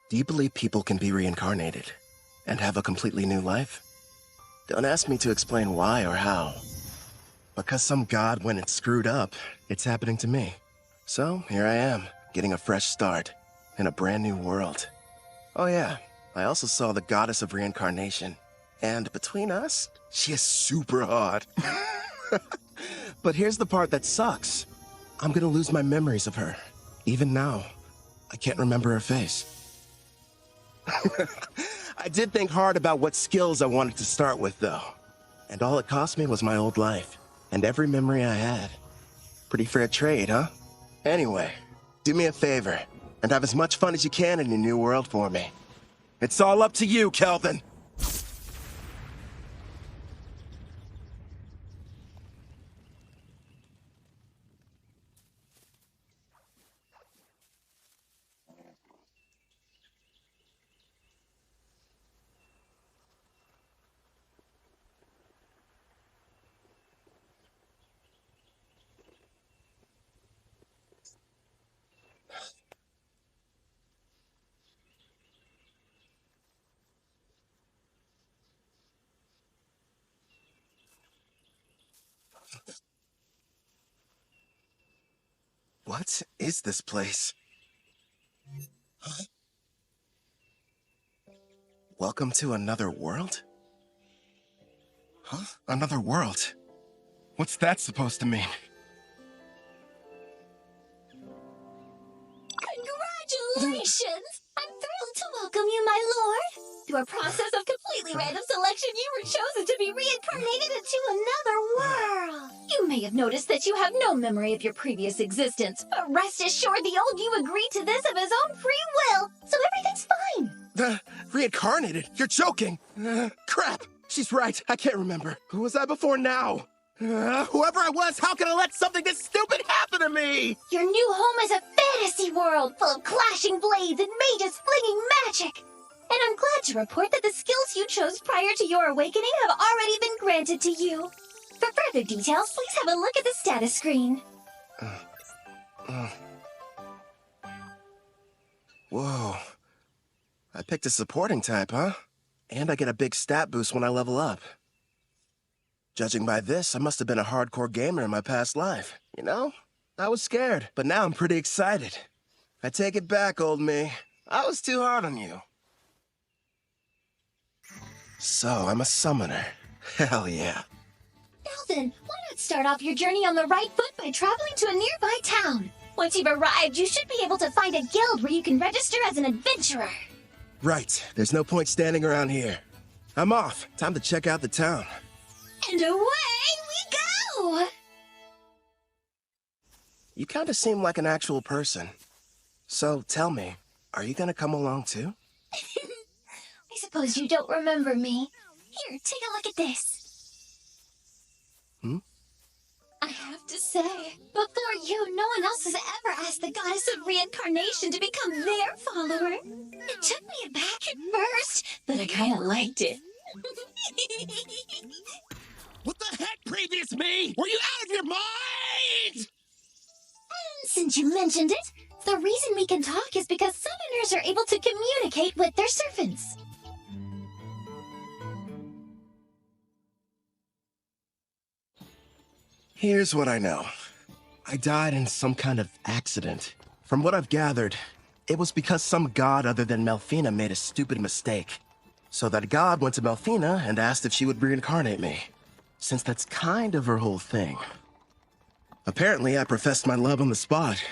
Do you believe people can be reincarnated and have a completely new life? Don't ask me to explain why or how. Because some god went and screwed up, it's happening to me. So here I am, getting a fresh start in a brand new world. Oh yeah, I also saw the goddess of reincarnation. And between us, she is super hot. But here's the part that sucks. I'm gonna lose my memories of her. Even now, I can't remember her face. I did think hard about what skills I wanted to start with, though. And all it cost me was my old life, and every memory I had. Pretty fair trade, huh? Anyway, do me a favor, and have as much fun as you can in your new world for me. It's all up to you, Kelvin! What is this place? Huh? Welcome to another world? Huh? Another world? What's that supposed to mean? Congratulations! I'm thrilled to welcome you, my lord. Through a process of completely random selection, you were chosen to be reincarnated into another world. You may have noticed that you have no memory of your previous existence, but rest assured the old you agreed to this of his own free will, so everything's fine. Reincarnated? You're joking! Crap! She's right, I can't remember. Who was I before now? Whoever I was, how can I let something this stupid happen to me? Your new home is a fantasy world full of clashing blades and mages flinging magic. And I'm glad to report that the skills you chose prior to your awakening have already been granted to you. For further details, please have a look at the status screen. Whoa. I picked a supporting type, huh? And I get a big stat boost when I level up. Judging by this, I must have been a hardcore gamer in my past life. You know? I was scared, but now I'm pretty excited. I take it back, old me. I was too hard on you. So, I'm a summoner. Hell yeah. Kelvin, why not start off your journey on the right foot by traveling to a nearby town? Once you've arrived, you should be able to find a guild where you can register as an adventurer. Right. There's no point standing around here. I'm off. Time to check out the town. And away we go! You kind of seem like an actual person. So, tell me, are you gonna come along too? I suppose you don't remember me. Here, take a look at this. I have to say, before you, no one else has ever asked the goddess of reincarnation to become their follower. It took me aback at first, but I kind of liked it. What the heck, previous me? Were you out of your mind? Since you mentioned it, the reason we can talk is because summoners are able to communicate with their servants. Here's what I know. I died in some kind of accident. From what I've gathered, it was because some god other than Melfina made a stupid mistake. So that god went to Melfina and asked if she would reincarnate me, since that's kind of her whole thing. Apparently, I professed my love on the spot.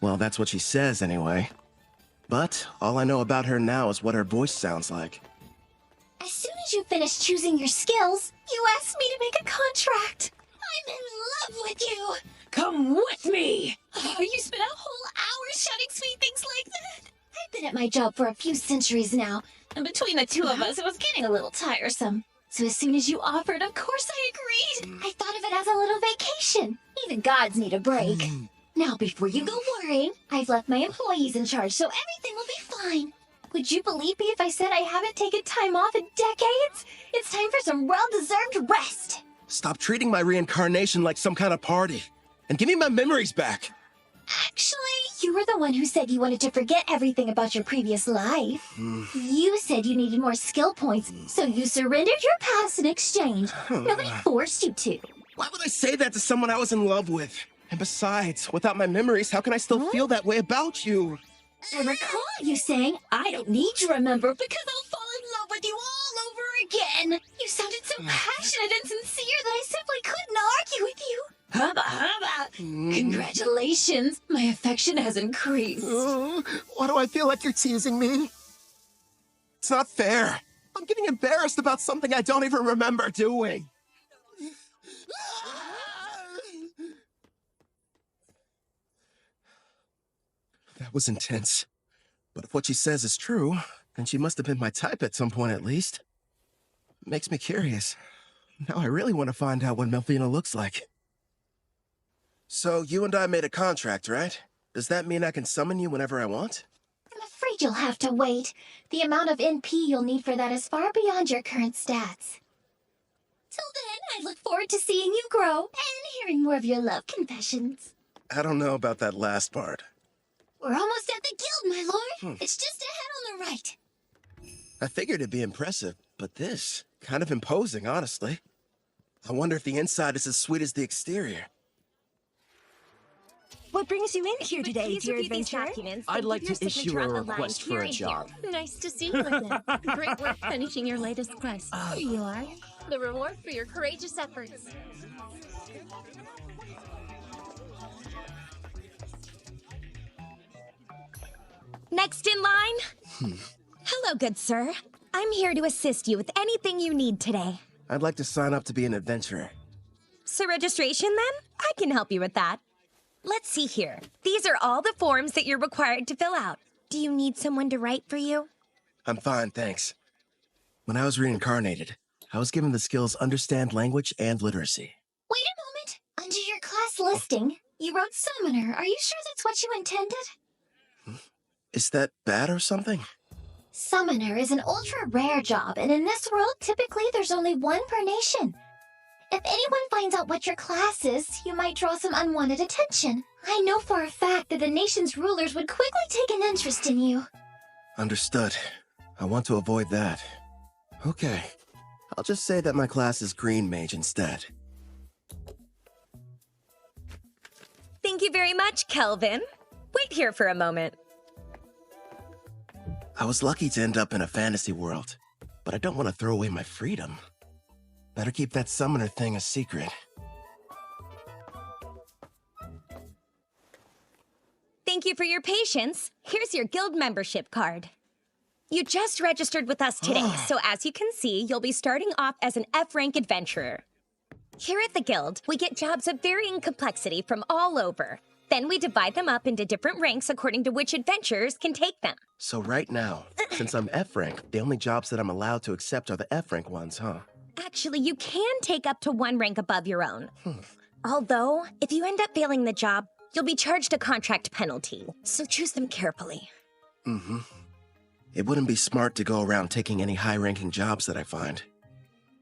Well, that's what she says anyway. But all I know about her now is what her voice sounds like. As soon as you finish choosing your skills, you asked me to make a contract. I'm in love with you. Come with me! Oh, you spent a whole hour shouting sweet things like that. I've been at my job for a few centuries now, and between the two of us, it was getting a little tiresome. So as soon as you offered, of course I agreed. I thought of it as a little vacation. Even gods need a break. Now, before you go worrying, I've left my employees in charge, so everything will be fine. Would you believe me if I said I haven't taken time off in decades? It's time for some well-deserved rest. Stop treating my reincarnation like some kind of party. And give me my memories back. Actually, You were the one who said you wanted to forget everything about your previous life. You said you needed more skill points, so you surrendered your past in exchange. Nobody forced you to. Why would I say that to someone I was in love with? And besides, without my memories, how can I still feel that way about you? I recall you saying, I don't need to remember because I'll fall in love with you all over again. You sounded so passionate and sincere that I simply couldn't argue with you. Hubba. Congratulations. My affection has increased. Why do I feel like you're teasing me? It's not fair. I'm getting embarrassed about something I don't even remember doing. That was intense. But if what she says is true, then she must have been my type at some point at least. Makes me curious. Now I really want to find out what Melfina looks like. So you and I made a contract, right? Does that mean I can summon you whenever I want? I'm afraid you'll have to wait. The amount of NP you'll need for that is far beyond your current stats. Till then, I look forward to seeing you grow and hearing more of your love confessions. I don't know about that last part. We're almost at the guild, my lord. It's just ahead on the right. I figured it'd be impressive, but this, kind of imposing, honestly. I wonder if the inside is as sweet as the exterior. What brings you in here today, dear adventurer? I'd like to issue a request for a job. Nice to see you again. Great work finishing your latest quest. Here you are. The reward for your courageous efforts. Next in line? Hello, good sir. I'm here to assist you with anything you need today. I'd like to sign up to be an adventurer. So registration, then? I can help you with that. Let's see here. These are all the forms that you're required to fill out. Do you need someone to write for you? I'm fine, thanks. When I was reincarnated, I was given the skills Understand Language and Literacy. Wait a moment. Under your class listing, you wrote Summoner. Are you sure that's what you intended? Is that bad or something? Summoner is an ultra-rare job, and in this world, typically there's only one per nation. If anyone finds out what your class is, you might draw some unwanted attention. I know for a fact that the nation's rulers would quickly take an interest in you. Understood. I want to avoid that. Okay. I'll just say that my class is Green Mage instead. Thank you very much, Kelvin. Wait here for a moment. I was lucky to end up in a fantasy world, but I don't want to throw away my freedom. Better keep that summoner thing a secret. Thank you for your patience. Here's your guild membership card. You just registered with us today, so as you can see, you'll be starting off as an F-rank adventurer. Here at the guild, we get jobs of varying complexity from all over. Then we divide them up into different ranks according to which adventurers can take them. So right now, since I'm F-rank, the only jobs that I'm allowed to accept are the F-rank ones, huh? Actually, you can take up to one rank above your own. Although, if you end up failing the job, you'll be charged a contract penalty, so choose them carefully. It wouldn't be smart to go around taking any high-ranking jobs that I find.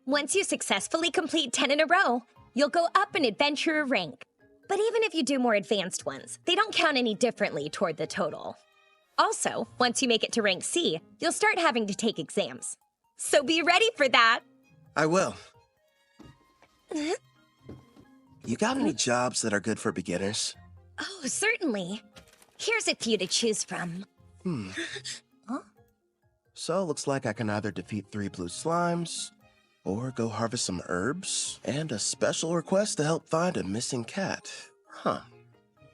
Once you successfully complete 10 in a row, you'll go up an adventurer rank. But even if you do more advanced ones, they don't count any differently toward the total. Also, once you make it to rank C, you'll start having to take exams. So be ready for that! I will. You got any jobs that are good for beginners? Oh, certainly. Here's a few to choose from. So, looks like I can either defeat 3 blue slimes, or go harvest some herbs, and a special request to help find a missing cat. Huh.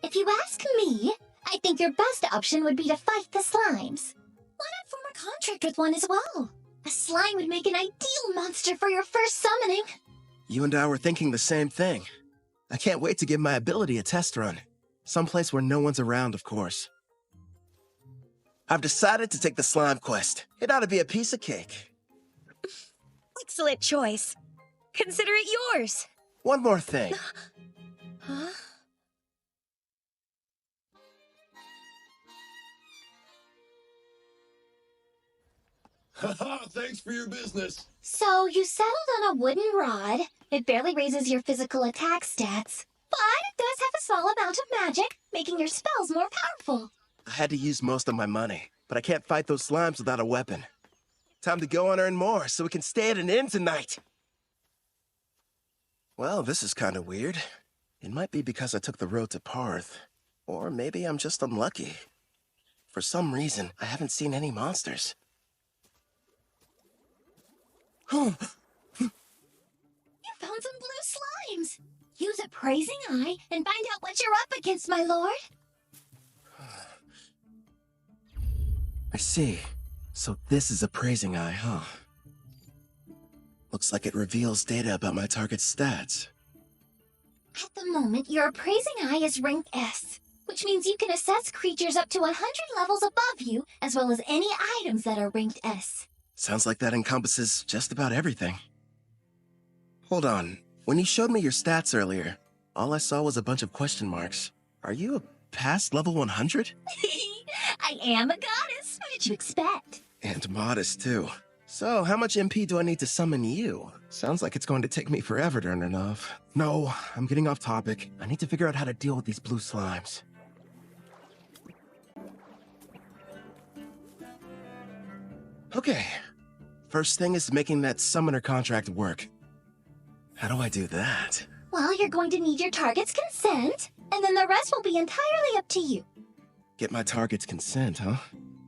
If you ask me, I think your best option would be to fight the slimes. Why not form a contract with one as well? A slime would make an ideal monster for your first summoning. You and I were thinking the same thing. I can't wait to give my ability a test run. Someplace where no one's around, of course. I've decided to take the slime quest. It ought to be a piece of cake. Excellent choice. Consider it yours. One more thing. Huh? Haha, thanks for your business. So, you settled on a wooden rod. It barely raises your physical attack stats. it does have a small amount of magic, making your spells more powerful. I had to use most of my money, but I can't fight those slimes without a weapon. Time to go and earn more so we can stay at an inn tonight. Well, this is kind of weird. It might be because I took the road to Parth, or maybe I'm just unlucky. For some reason, I haven't seen any monsters. You found some blue slimes. Use a praising eye and find out what you're up against, my lord. I see. So this is a praising eye, huh? Looks like it reveals data about my target's stats. At the moment, your appraising eye is rank S, which means you can assess creatures up to 100 levels above you, as well as any items that are ranked S. Sounds like that encompasses just about everything. Hold on. When you showed me your stats earlier, all I saw was a bunch of question marks. Are you a past level 100? I am a goddess. What did you expect? And modest, too. So, how much MP do I need to summon you? Sounds like it's going to take me forever to earn enough. No, I'm getting off topic. I need to figure out how to deal with these blue slimes. Okay. First thing is making that summoner contract work. How do I do that? Well, you're going to need your target's consent, and then the rest will be entirely up to you. Get my target's consent, huh?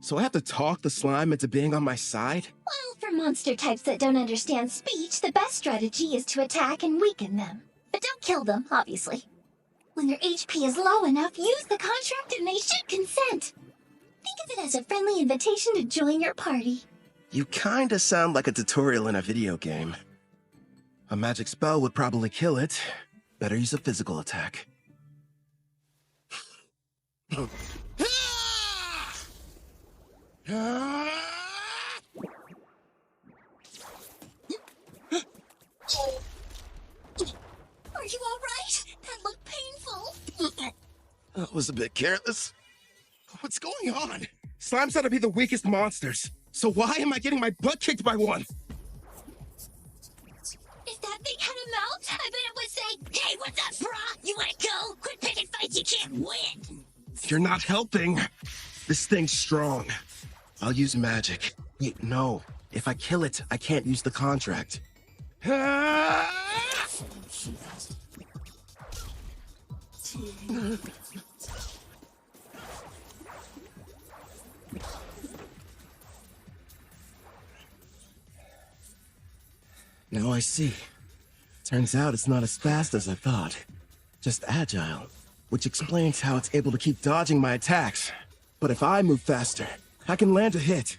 So I have to talk the slime into being on my side? Well, for monster types that don't understand speech, the best strategy is to attack and weaken them. But don't kill them, obviously. When their HP is low enough, use the contract and they should consent. Think of it as a friendly invitation to join your party. You kinda sound like a tutorial in a video game. A magic spell would probably kill it. Better use a physical attack. Are you alright? That looked painful. That was a bit careless. What's going on? Slimes ought to be the weakest monsters. So why am I getting my butt kicked by one? If that thing had a mouth, I bet it would say, "Hey, what's up, brah? You wanna go? Quit picking fights you can't win." You're not helping. This thing's strong. I'll use magic. Wait, no. If I kill it, I can't use the contract. Now I see. Turns out it's not as fast as I thought. Just agile, which explains how it's able to keep dodging my attacks. But if I move faster, I can land a hit.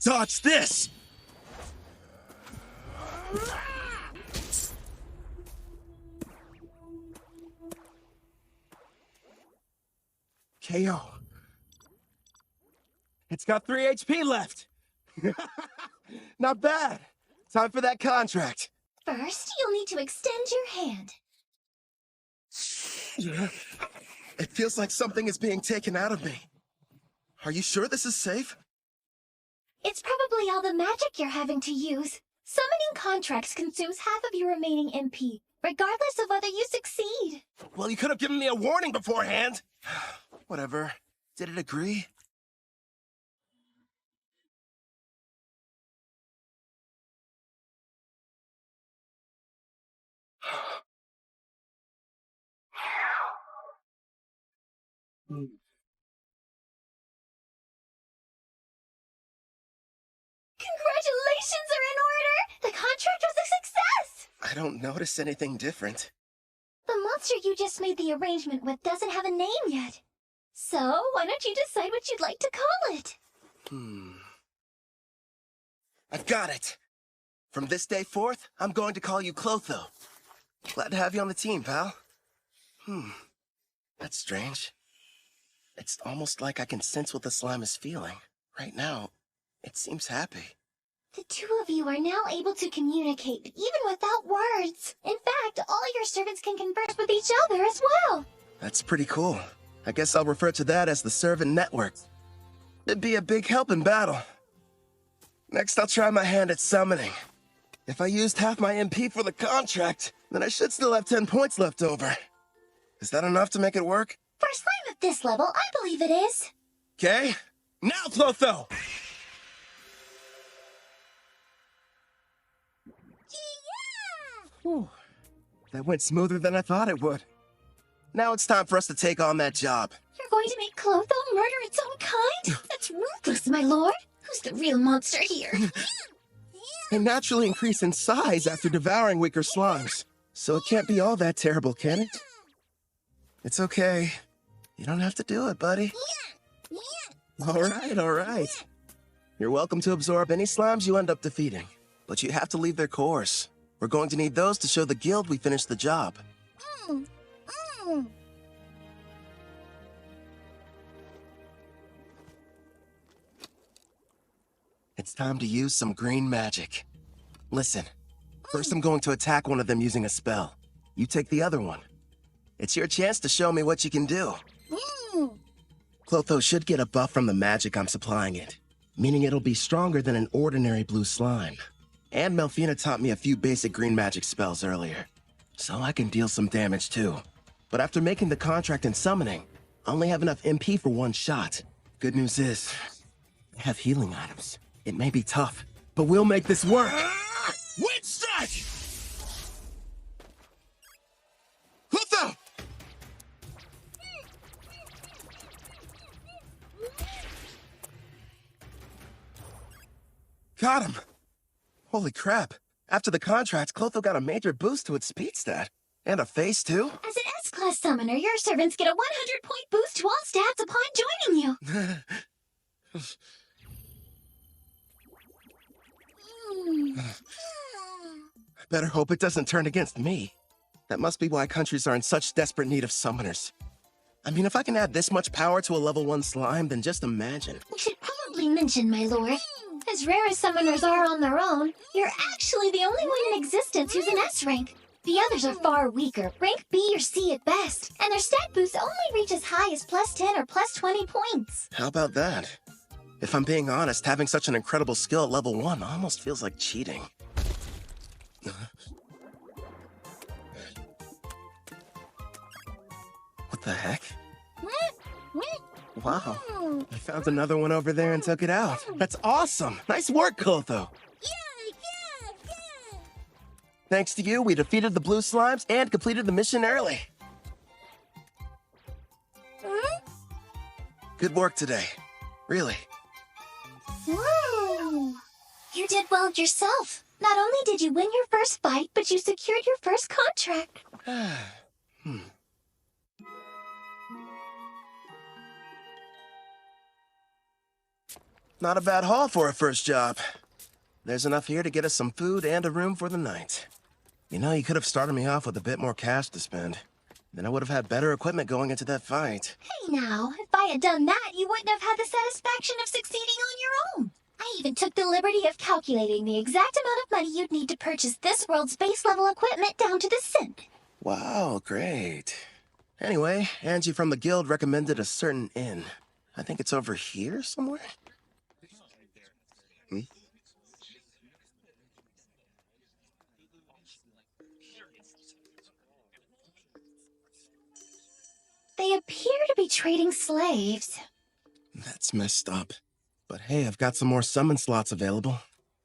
Dodge this! KO. It's got 3 HP left. Not bad. Time for that contract. First, you'll need to extend your hand. It feels like something is being taken out of me. Are you sure this is safe? It's probably all the magic you're having to use. Summoning contracts consumes half of your remaining MP, regardless of whether you succeed. Well, you could have given me a warning beforehand. Whatever. Did it agree? Congratulations are in order! The contract was a success! I don't notice anything different. The monster you just made the arrangement with doesn't have a name yet. So, why don't you decide what you'd like to call it? I've got it! From this day forth, I'm going to call you Clotho. Glad to have you on the team, pal. That's strange. It's almost like I can sense what the slime is feeling. Right now, it seems happy. The two of you are now able to communicate, even without words. In fact, all your servants can converse with each other as well. That's pretty cool. I guess I'll refer to that as the servant network. It'd be a big help in battle. Next, I'll try my hand at summoning. If I used half my MP for the contract, then I should still have 10 points left over. Is that enough to make it work? For a slime of this level, I believe it is. Okay. Now, Clotho! Whew. That went smoother than I thought it would. Now it's time for us to take on that job. You're going to make Clotho murder its own kind? That's ruthless, my lord. Who's the real monster here? They naturally increase in size after devouring weaker slimes. So it can't be all that terrible, can it? It's okay. You don't have to do it, buddy. All right. You're welcome to absorb any slimes you end up defeating. But you have to leave their cores. We're going to need those to show the guild we finished the job. It's time to use some green magic. Listen, first I'm going to attack one of them using a spell. You take the other one. It's your chance to show me what you can do. Clotho should get a buff from the magic I'm supplying it, meaning it'll be stronger than an ordinary blue slime. And Melfina taught me a few basic green magic spells earlier, so I can deal some damage too. But after making the contract and summoning, I only have enough MP for one shot. Good news is, I have healing items. It may be tough, but we'll make this work! Wind strike! Clotho! Got him! Holy crap. After the contract, Clotho got a major boost to its speed stat. And a face, too. As an S-Class summoner, your servants get a 100-point boost to all stats upon joining you. I better hope it doesn't turn against me. That must be why countries are in such desperate need of summoners. I mean, if I can add this much power to a level 1 slime, then just imagine. We should probably mention, my lord, as rare as summoners are on their own, you're actually the only one in existence who's an S rank. The others are far weaker, rank B or C at best, and their stat boosts only reach as high as +10 or +20 points. How about that? If I'm being honest, having such an incredible skill at level 1 almost feels like cheating. What the heck? Wow, I found another one over there and took it out. That's awesome! Nice work, Clotho! Thanks to you, we defeated the blue slimes and completed the mission early. Good work today. Really. Woo! You did well yourself. Not only did you win your first fight, but you secured your first contract. Not a bad haul for a first job. There's enough here to get us some food and a room for the night. You know, you could have started me off with a bit more cash to spend. Then I would have had better equipment going into that fight. Hey now, if I had done that, you wouldn't have had the satisfaction of succeeding on your own. I even took the liberty of calculating the exact amount of money you'd need to purchase this world's base level equipment down to the cent. Wow, great. Anyway, Angie from the guild recommended a certain inn. I think it's over here somewhere? They appear to be trading slaves. That's messed up. But hey, I've got some more summon slots available.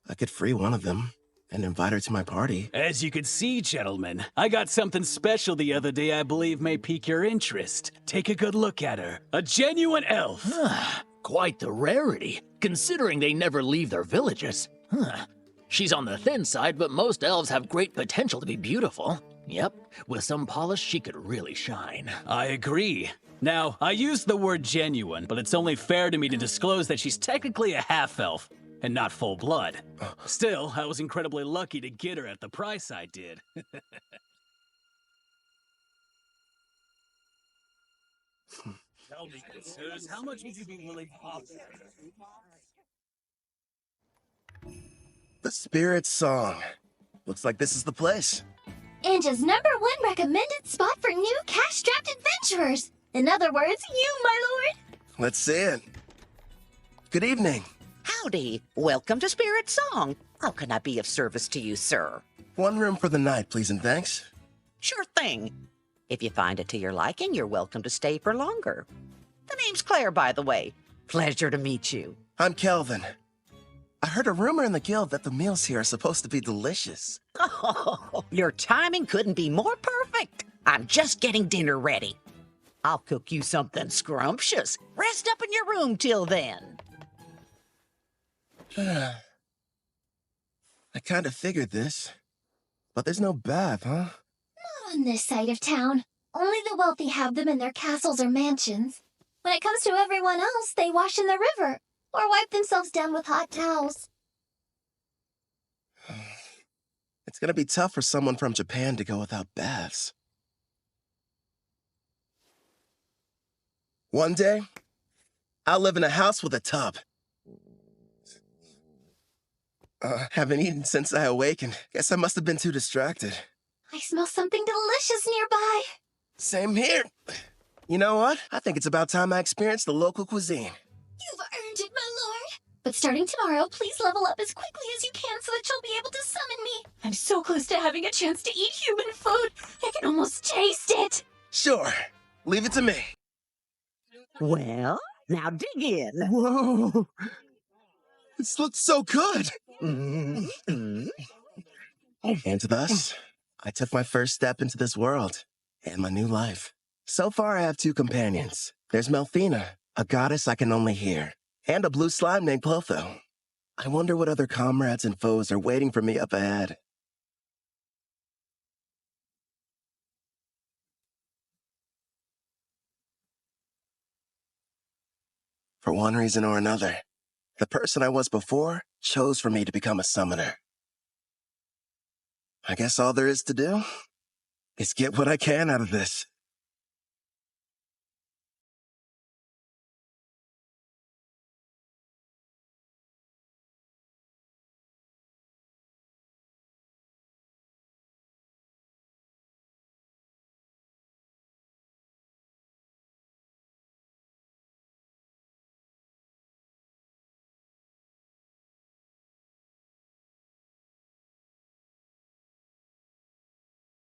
I could free one of them and invite her to my party. As you can see, gentlemen, I got something special the other day I believe may pique your interest. Take a good look at her. A genuine elf. Quite the rarity, considering they never leave their villages. She's on the thin side, but most elves have great potential to be beautiful. Yep, with some polish, she could really shine. I agree. Now, I used the word genuine, but it's only fair to me to disclose that she's technically a half-elf, and not full-blood. Still, I was incredibly lucky to get her at the price I did. Tell me, sirs, how much would you be willing to offer? The Spirit Song. Looks like this is the place. Anja's #1 recommended spot for new cash-strapped adventurers. In other words, you, my lord. Let's see it. Good evening. Howdy. Welcome to Spirit Song. How can I be of service to you, sir? One room for the night, please and thanks. Sure thing. If you find it to your liking, you're welcome to stay for longer. The name's Claire, by the way. Pleasure to meet you. I'm Kelvin. I heard a rumor in the guild that the meals here are supposed to be delicious. Oh, your timing couldn't be more perfect. I'm just getting dinner ready. I'll cook you something scrumptious. Rest up in your room till then. I kind of figured this. But there's no bath, huh? Not on this side of town. Only the wealthy have them in their castles or mansions. When it comes to everyone else, they wash in the river or wipe themselves down with hot towels. It's gonna be tough for someone from Japan to go without baths. One day, I'll live in a house with a tub. Haven't eaten since I awakened. Guess I must have been too distracted. I smell something delicious nearby. Same here. You know what? I think it's about time I experienced the local cuisine. You've earned it, my lord. But starting tomorrow, please level up as quickly as you can so that you'll be able to summon me. I'm so close to having a chance to eat human food. I can almost taste it. Sure. Leave it to me. Well, now dig in. Whoa. This looks so good. Mm-hmm. And thus, I took my first step into this world and my new life. So far, I have 2 companions. There's Melfina, a goddess I can only hear, and a blue slime named Clotho. I wonder what other comrades and foes are waiting for me up ahead. For one reason or another, the person I was before chose for me to become a summoner. I guess all there is to do is get what I can out of this.